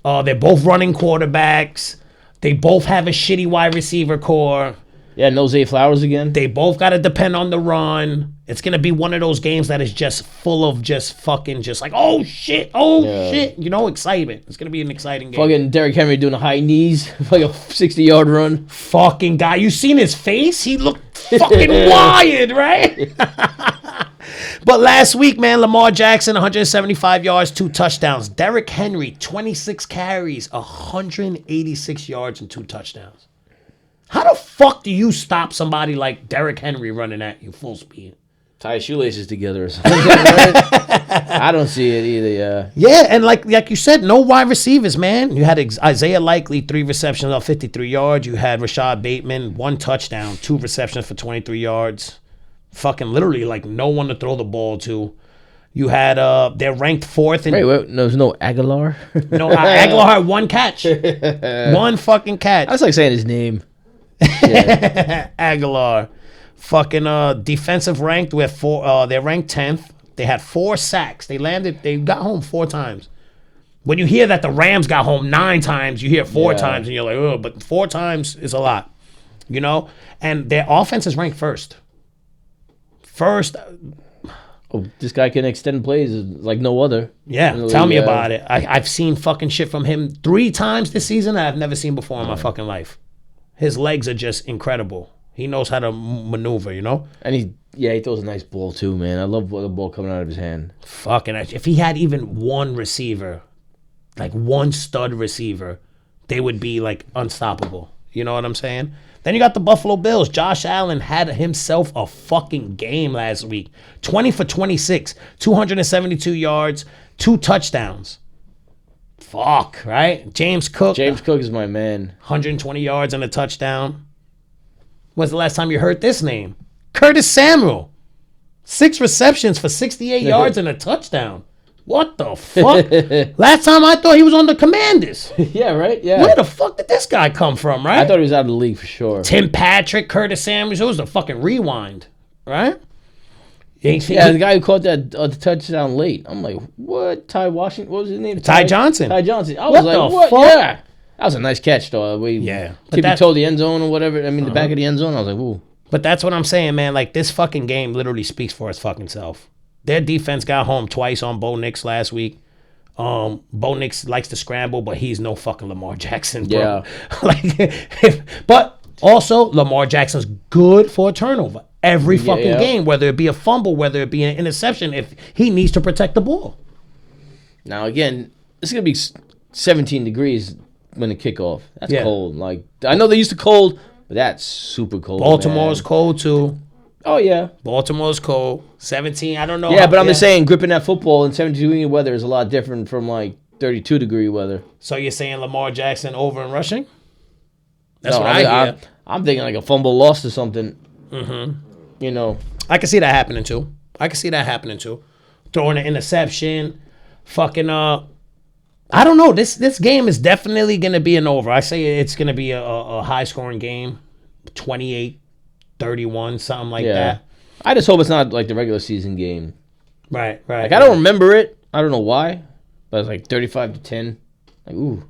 They're both running quarterbacks. They both have a shitty wide receiver core.
Yeah, no Zay Flowers again.
They both got to depend on the run. It's going to be one of those games that is just full of just fucking just like, oh, shit, excitement. It's going to be an exciting game.
Fucking Derrick Henry doing the high knees, like a 60-yard run.
Fucking guy. You seen his face? He looked fucking wired, right? But last week, man, Lamar Jackson, 175 yards, 2 touchdowns. Derrick Henry, 26 carries, 186 yards, and 2 touchdowns. How the fuck do you stop somebody like Derrick Henry running at you full speed?
Tie your shoelaces together or something. I don't see it either, yeah.
Yeah, and like you said, no wide receivers, man. You had Isaiah Likely, 3 receptions of 53 yards. You had Rashad Bateman, 1 touchdown, 2 receptions for 23 yards. Fucking literally like no one to throw the ball to. You had they're ranked 4th in.
Wait, there's no Aguilar?
No, Aguilar had 1 catch. 1 fucking catch.
That's like saying his name.
Yeah. Aguilar. Fucking defensive ranked with 4 they're ranked 10th. They had 4 sacks. They got home 4 times. When you hear that the Rams got home 9 times, you hear 4 times and you're like, oh, but 4 times is a lot. You know? And their offense is ranked first.
Oh, this guy can extend plays like no other.
Yeah, tell me about it. I've seen fucking shit from him 3 times this season that I've never seen before in my fucking life. His legs are just incredible. He knows how to maneuver, you know?
And he throws a nice ball too, man. I love the ball coming out of his hand.
Fucking, if he had even one receiver, like one stud receiver, they would be like unstoppable. You know what I'm saying? Then you got the Buffalo Bills. Josh Allen had himself a fucking game last week. 20 for 26, 272 yards, 2 touchdowns. Fuck, right? James Cook
is my man.
120 yards and a touchdown. When's the last time you heard this name? Curtis Samuel. 6 receptions for 68 yards and a touchdown. What the fuck? Last time I thought he was on the Commanders.
Yeah, right? Yeah.
Where the fuck did this guy come from, right?
I thought he was out of the league for sure.
Tim Patrick, Curtis Samuel. It was the fucking rewind, right?
Yeah, the guy who caught that touchdown late. I'm like, what? Ty Washington? What was his name?
Ty Johnson.
Ty Johnson. I was like, what?
Fuck?
Yeah. That was a nice catch, though. Tippy-toe the end zone or whatever. I mean, the back of the end zone. I was like, ooh.
But that's what I'm saying, man. Like, this fucking game literally speaks for its fucking self. Their defense got home twice on Bo Nix last week. Bo Nix likes to scramble, but he's no fucking Lamar Jackson, bro. Yeah. But also, Lamar Jackson's good for a turnover every fucking game, whether it be a fumble, whether it be an interception, if he needs to protect the ball.
Now, again, it's going to be 17 degrees when the kickoff. That's cold. Like, I know they're used to cold, but that's super cold.
Baltimore's cold, too.
Oh, yeah.
Baltimore's cold. 17, I don't know.
Yeah, but I'm just saying, gripping that football in 72-degree weather is a lot different from, like, 32-degree weather.
So you're saying Lamar Jackson over in rushing? That's what I hear.
I'm thinking like a fumble lost or something. Mm-hmm. You know.
I can see that happening, too. Throwing an interception. Fucking, I don't know. This game is definitely going to be an over. I say it's going to be a high-scoring game. 28-31, something like that.
I just hope it's not like the regular season game.
Right.
Like, I don't remember it. I don't know why. But it's like 35-10. Like, ooh.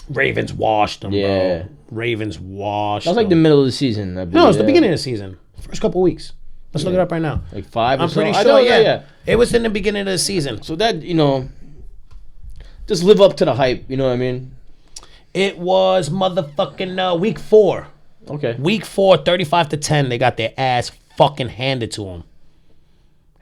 Ravens washed them, bro. Ravens washed
them. That was like the middle of the season.
No, it was the beginning of the season. First couple weeks. Let's look it up right now.
Like 5
I'm pretty sure, yeah. It was in the beginning of the season.
So that, just live up to the hype. You know what I mean?
It was motherfucking week 4.
Okay.
Week 4, 35-10. They got their ass fucking handed to them.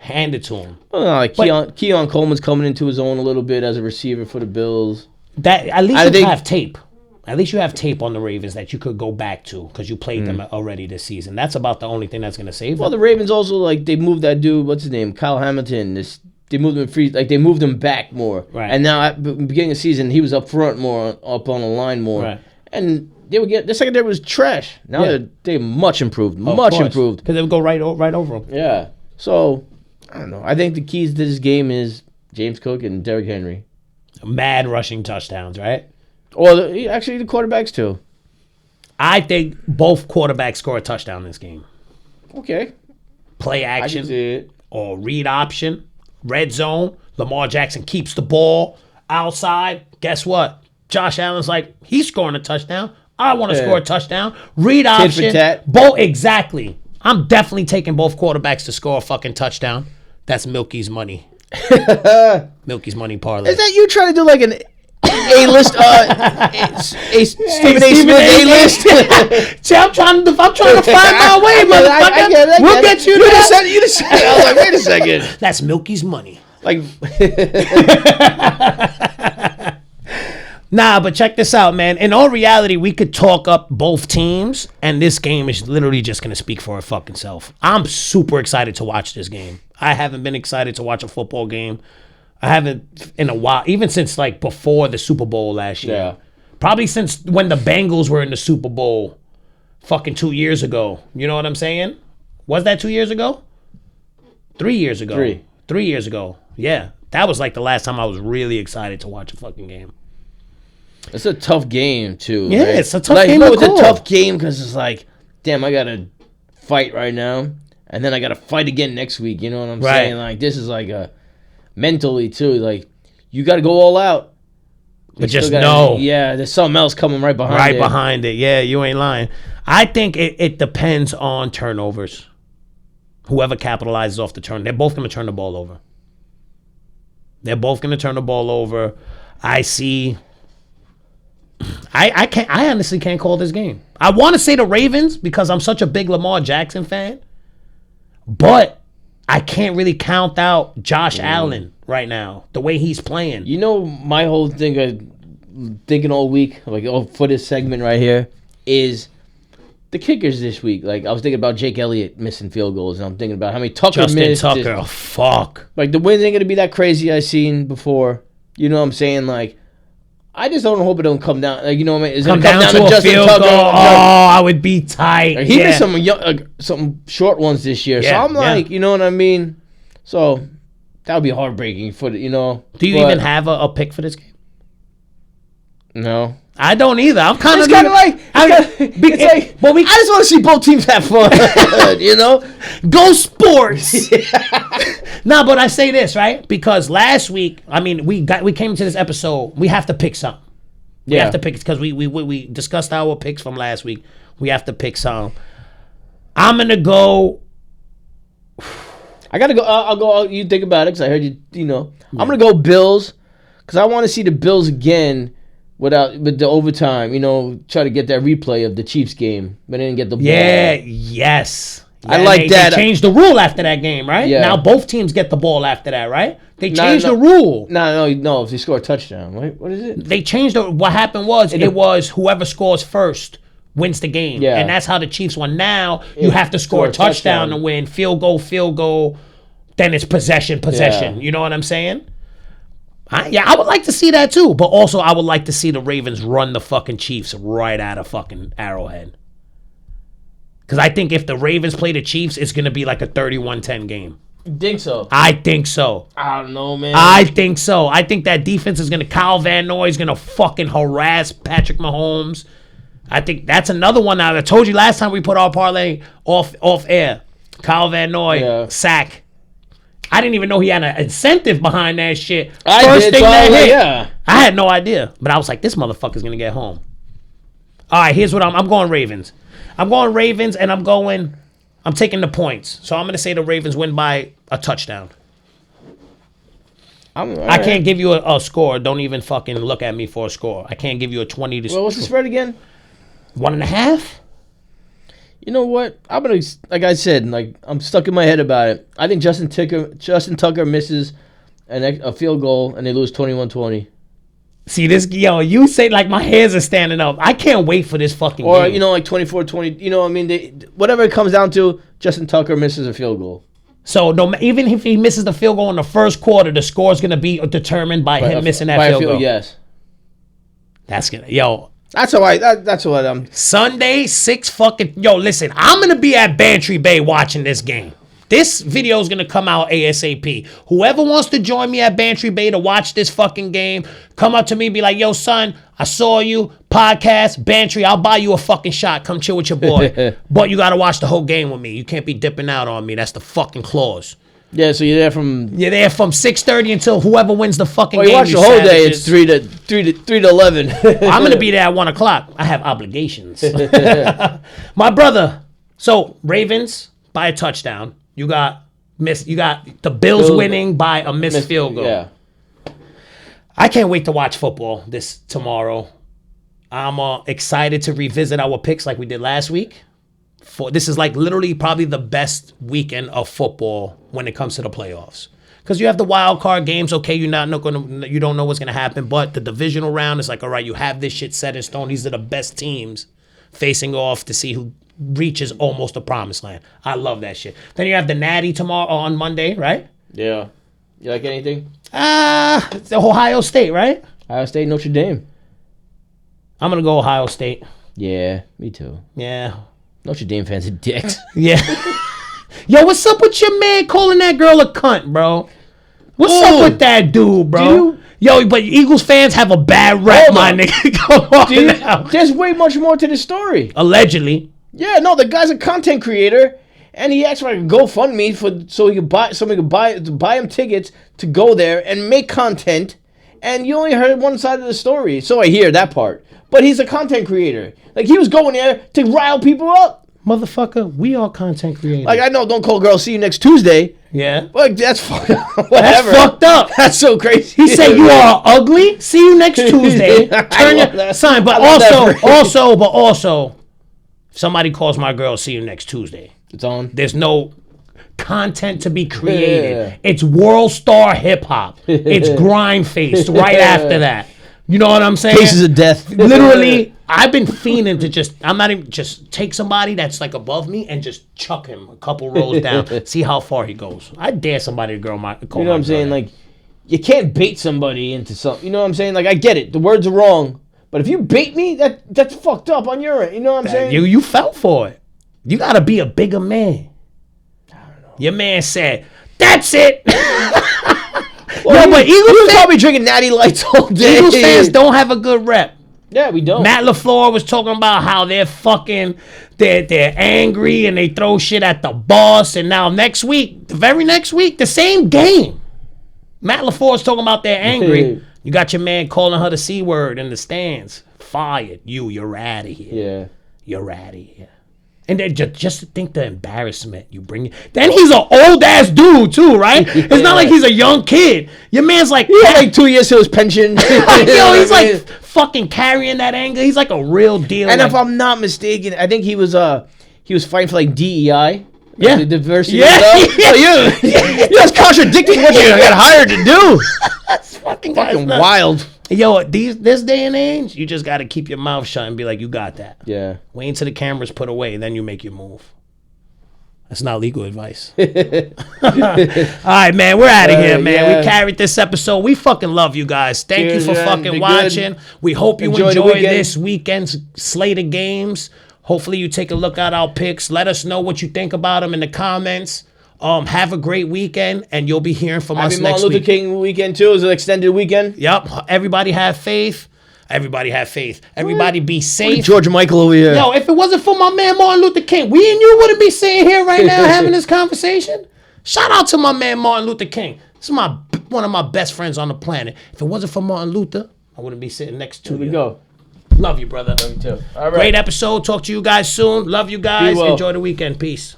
Hand it to him.
Well, like Keon Coleman's coming into his own a little bit as a receiver for the Bills.
That at least you have tape. At least you have tape on the Ravens that you could go back to because you played them already this season. That's about the only thing that's going to save them.
Well, the Ravens also, like, they moved that dude, what's his name, Kyle Hamilton. They moved him free, like, they moved him back more.
Right.
And now at the beginning of the season, he was up front more, up on the line more.
Right.
And the secondary was trash. Now they're much improved, improved.
Because they would go right over them.
Yeah. So, I don't know. I think the keys to this game is James Cook and Derrick Henry.
Mad rushing touchdowns, right?
Or actually the quarterbacks too.
I think both quarterbacks score a touchdown in this game.
Okay.
Play
I can see
action
it.
or read option, red zone. Lamar Jackson keeps the ball outside. Guess what? Josh Allen's like, he's scoring a touchdown. I want to score a touchdown. Read option.
Tit for tat.
Both exactly. I'm definitely taking both quarterbacks to score a fucking touchdown. That's Milky's money. Milky's money parlay.
Is that you trying to do like an A-list, Stephen A. Smith A-list?
See, I'm trying to find my way, motherfucker.
I get it.
We'll get you there.
You just said it. I was like, wait a second.
That's Milky's money.
Like,
nah, but check this out, man. In all reality, we could talk up both teams, and this game is literally just going to speak for its fucking self. I'm super excited to watch this game. I haven't been excited to watch a football game. I haven't in a while, even since like before the Super Bowl last year.
Yeah.
Probably since when the Bengals were in the Super Bowl fucking 2 years ago. You know what I'm saying? Was that 2 years ago? 3 years ago. 3 years ago. Yeah. That was like the last time I was really excited to watch a fucking game.
it's a tough game, too.
Yeah,
right?
it's a tough
like,
game
no,
to
it's a
call.
tough game because it's like, damn, I got to fight right now, and then I got to fight again next week. You know what I'm saying? Like, this is like a mentally, too. Like, you got to go all out.
But just know.
Yeah, there's something else coming right behind it.
Right behind it. Yeah, you ain't lying. I think it depends on turnovers. Whoever capitalizes off the turn, they're both going to turn the ball over. They're both going to turn the ball over. I see. I honestly can't call this game. I want to say the Ravens because I'm such a big Lamar Jackson fan, but I can't really count out Josh Allen right now, the way he's playing.
You know, my whole thing, thinking all week, like, for this segment right here, is the kickers this week. Like, I was thinking about Jake Elliott missing field goals, and I'm thinking about how many Tucker
Justin
missed.
Tucker, oh, fuck.
Like, the wins ain't going to be that crazy I seen before. You know what I'm saying? Like, I just don't hope it don't come down. Like, you know what I mean? Is it
Come
come
down
down
to a
Justin
field
Tucker?
goal. Oh, I would be tight.
Like, he missed some short ones this year. So I'm like, you know what I mean? So that would be heartbreaking for the, you know.
Do you even have a pick for this game?
No.
I don't either. I'm kind of
like, I just want to see both teams have fun. You know?
Go sports. Nah, but I say this, right? Because last week, I mean, we came into this episode, we have to pick something. We have to pick, because we discussed our picks from last week. We have to pick some. I'm going to go.
I got to go. I'll go. You think about it, because I heard you know. Yeah. I'm going to go Bills, because I want to see the Bills again with the overtime, you know, try to get that replay of the Chiefs game, but they didn't get the ball.
Yeah, yes. Yeah,
I like that.
They changed the rule after that game, right?
Yeah.
Now both teams get the ball after that, right? They changed the rule.
No, if they score a touchdown, right? What is it?
They changed what happened was, it was whoever scores first wins the game.
Yeah.
And that's how the Chiefs won. Now you have to score a touchdown to win. Field goal. Then it's possession. Yeah. You know what I'm saying? I would like to see that too. But also I would like to see the Ravens run the fucking Chiefs right out of fucking Arrowhead. Because I think if the Ravens play the Chiefs, it's going to be like a 31-10 game.
You think so?
I think so.
I don't know, man.
I think so. I think that defense is going to... Kyle Van Noy is going to fucking harass Patrick Mahomes. I think that's another one now. I told you last time we put our parlay off air. Kyle Van Noy, sack. I didn't even know he had an incentive behind that shit.
I
had no idea. But I was like, this motherfucker's going to get home. All right, here's what I'm going Ravens. I'm going Ravens, and I'm taking the points. So I'm going to say the Ravens win by a touchdown. I can't give you a score. Don't even fucking look at me for a score. I can't give you a 20 to...
Well, what's the spread again?
1.5?
You know what? I'm gonna, like I said, I'm stuck in my head about it. I think Justin Tucker misses a field goal and they lose 21-20.
See this, you say like my hairs are standing up. I can't wait for this fucking game.
Or, like 24-20. You know what I mean? Whatever it comes down to, Justin Tucker misses a field goal.
So even if he misses the field goal in the first quarter, the score is going to be determined by him missing that field goal.
Yes.
That's going to,
That's what I'm.
Sunday, 6 fucking, listen, I'm going to be at Bantry Bay watching this game. This video is going to come out ASAP. Whoever wants to join me at Bantry Bay to watch this fucking game, come up to me and be like, yo, son, I saw you, podcast, Bantry, I'll buy you a fucking shot. Come chill with your boy. But you got to watch the whole game with me. You can't be dipping out on me. That's the fucking clause.
Yeah, so you're there from
6:30 until whoever wins the fucking game.
You watch the whole day. It's 3 to 11.
I'm going to be there at 1 o'clock. I have obligations. My brother. So, Ravens by a touchdown. You got the Bills winning by a missed field goal.
Yeah.
I can't wait to watch football this tomorrow. I'm excited to revisit our picks like we did last week. This is like literally probably the best weekend of football when it comes to the playoffs. Because you have the wild card games. Okay, you don't know what's gonna happen, but the divisional round is like, all right, you have this shit set in stone. These are the best teams facing off to see who reaches almost the promised land. I love that shit. Then you have the Natty tomorrow on Monday, right?
Yeah. You like anything?
It's Ohio State, right?
Ohio State, Notre Dame.
I'm gonna go Ohio State.
Yeah, me too.
Yeah.
Notre Dame fans are dicks.
Yeah. Yo, what's up with your man calling that girl a cunt, bro? What's up with that dude, bro? Yo, but Eagles fans have a bad rep, my nigga. Come on now.
There's way much more to the story.
Allegedly.
Yeah, no, the guy's a content creator, and he asked for a GoFundMe so he could buy him tickets to go there and make content. And you only heard one side of the story, so I hear that part. But he's a content creator. Like, he was going there to rile people up.
Motherfucker, we are content creators.
Like, I know, don't call girl, see you next Tuesday.
Yeah.
Like, that's fucked up.
That's
Whatever.
fucked up.
That's so crazy.
He said you are ugly. See you next Tuesday. Turn your sign. But also, if somebody calls my girl, see you next Tuesday.
It's on.
There's no content to be created. Yeah. It's world star hip hop. It's grind faced right after that. You know what I'm saying?
Cases of death.
Literally, I've been fiending to just take somebody that's like above me and just chuck him a couple rows down, see how far he goes. I dare somebody to call my
You know what I'm saying? Like, you can't bait somebody into something. You know what I'm saying? Like, I get it. The words are wrong. But if you bait me, that's fucked up on your end. You know what I'm saying?
You fell for it. You got to be a bigger man. I don't know. Your man said, that's it.
Well, but Eagles fans probably drinking Natty Lights all day.
Eagles fans don't have a good rep.
Yeah, we don't.
Matt LaFleur was talking about how they're angry and they throw shit at the boss. And now the very next week, the same game, Matt LaFleur's talking about they're angry. You got your man calling her the C word in the stands. Fired. You're out of here.
Yeah.
You're out of here. And then just to think the embarrassment you bring. Then he's an old ass dude too, right? Yeah. It's not like he's a young kid. Your man's like,
he had like 2 years to his pension.
Yo, he's like fucking carrying that anger. He's like a real deal.
And if I'm not mistaken, I think he was fighting for like DEI.
Yeah,
the diversity.
Yeah,
You're just contradicting what you got hired to do.
That's fucking
wild.
Yo, this day and age, you just got to keep your mouth shut and be like, you got that.
Yeah.
Wait until the camera's put away, then you make your move. That's not legal advice. All right, man, we're out of here, man. Yeah. We carried this episode. We fucking love you guys. Thank you for fucking watching. Good. We hope you enjoy this weekend's slate of games. Hopefully you take a look at our picks. Let us know what you think about them in the comments. Have a great weekend, and you'll be hearing from us next week.
Happy Martin Luther King weekend, too. It's an extended weekend.
Yep. Everybody have faith. Everybody have faith. Everybody be safe.
George Michael over here.
Yo, if it wasn't for my man Martin Luther King, we and you wouldn't be sitting here right now having this conversation. Shout out to my man Martin Luther King. This is one of my best friends on the planet. If it wasn't for Martin Luther, I wouldn't be sitting next to you.
Here we go.
Love you, brother.
Love you, too. All right.
Great episode. Talk to you guys soon. Love you guys. Enjoy the weekend. Peace.